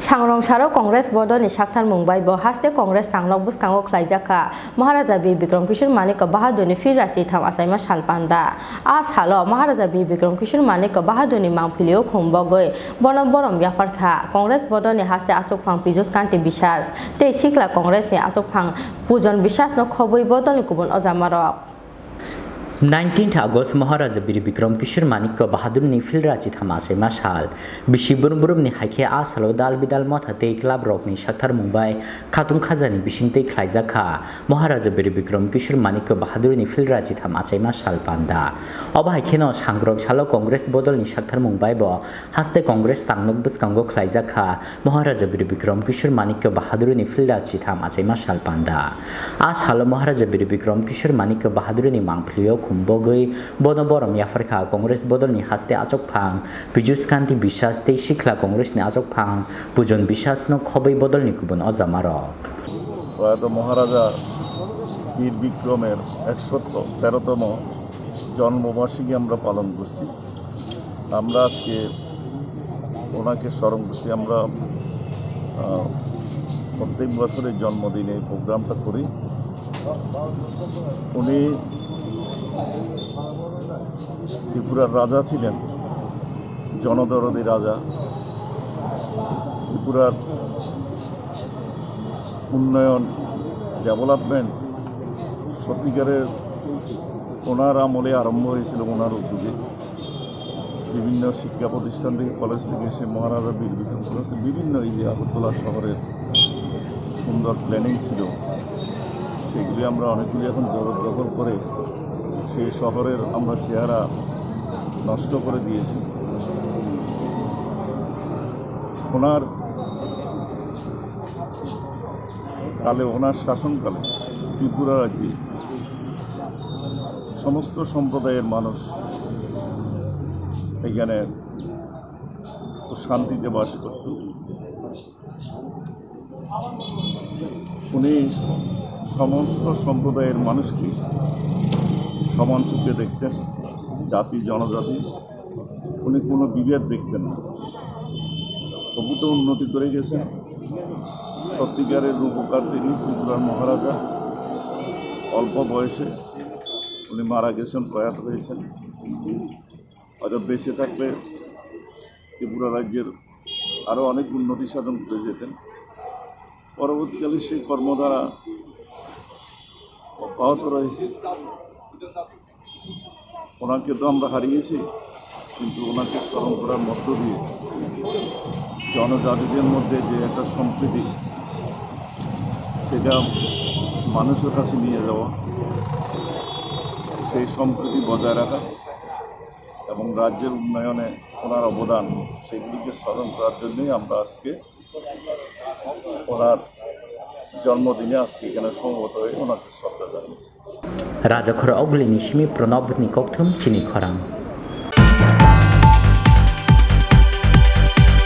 Sangrong Sharo Congress Bodo ni Shaktan Mumbai bo haste Congress Tangnok Bwskango Luwajijakha Maharaja Bikram Kishore Manik Bahadur ni Firrachi Tham Achaima Salpanda a salo Maharaja Bikram Kishore Manik Bahadur ni Mangphilio Khungbogoi Bonom Borom Yafarkha Congress Bodo ni haste Achokphang Bwskango Bishas Tei Sikla Congress ni Achokphang Pujon Bishas no Khoboi Bodo ni Kubun Achamarok 19 August Maharaja Bikram Kishore Manik Bahadur ni Firrachi Tham Achaima Sal Bishi Burum ni Haike a salo dal bidal mothate club rock ni Shakhtar Mumbai Khatung Khazani Bishingte Luwajijakha Maharaja Bikram Kishore Manik Bahadur ni Firrachi Tham Achaima Sal Panda Oba Haikeno Sangrong Salo Congress Bodol ni Shakhtar Mumbai bo haste Congress Tangnok Bwskango Luwajijakha Maharaja Bikram Kishore Manik Bahadur ni Firrachi Tham Achaima Sal Panda a salo Maharaja Bikram Kishore Manik Bahadur ni Mangphilio Khungbogoi Bono Borom Yafarkha Congress Bodol ni haste Achokphang Bwskango Bishas Tei Sikla Congress ni Achokphang Pujon Bishas no Khoboi Bodol ni Kubun Achamarok Maharaja Bikromer 113তম জন্মবার্ষিকী আমরা পালন করছি আমরা আজকে ওনাকে স্মরণ করছি আমরা প্রত্যেক বছরের জন্মদিনে এই প্রোগ্রামটা করি উনি ত্রিপুরার রাজা ছিলেন জনদরদী রাজা ত্রিপুরার উন্নয়ন ডেভেলপমেন্ট সত্যিকারের ওনার আমলে আরম্ভ হয়েছিল ওনার উদ্যোগে বিভিন্ন শিক্ষা প্রতিষ্ঠান থেকে কলেজ থেকে এসে মহারাজা বিক্রম কলেজে বিভিন্ন এই যে আগরতলা শহরের সুন্দর প্ল্যানিং ছিল সেগুলি আমরা অনেকগুলি এখন জবরদখল করে সেই শহরের আমরা চেহারা নষ্ট করে দিয়েছি ওনার কালে ওনার শাসনকালে ত্রিপুরা রাজ্যে সমস্ত সম্প্রদায়ের মানুষ এখানে শান্তিতে বাস করত উনি সমস্ত সম্প্রদায়ের মানুষকে সমান চোখে দেখতেন জাতি জনজাতি উনি কোনো বিভেদ দেখতেন না প্রভূত উন্নতি করে গেছেন সত্যিকারের রূপকার তিনি ত্রিপুরার মহারাজা অল্প বয়সে উনি মারা গেছেন প্রয়াত হয়েছেন হয়তো বেঁচে থাকলে ত্রিপুরা রাজ্যের আরও অনেক উন্নতি সাধন করে যেতেন পরবর্তীকালে সেই কর্মধারা অব্যাহত রয়েছে ওনাকে তো আমরা হারিয়েছি কিন্তু ওনাকে স্মরণ করার মধ্য দিয়ে জনজাতিদের মধ্যে যে একটা সম্প্রীতি সেটা মানুষের কাছে নিয়ে যাওয়া সেই সম্প্রীতি বজায় রাখা এবং রাজ্যের উন্নয়নে ওনার অবদান সেগুলিকে স্মরণ করার জন্যই আমরা আজকে ওনার জন্মদিনে আজকে এখানে সমবেত হয়ে ওনাকে শ্রদ্ধা জানিয়েছি Raja Khorang Ogli Nishmi Pranab ni Kokthum Chini Khorang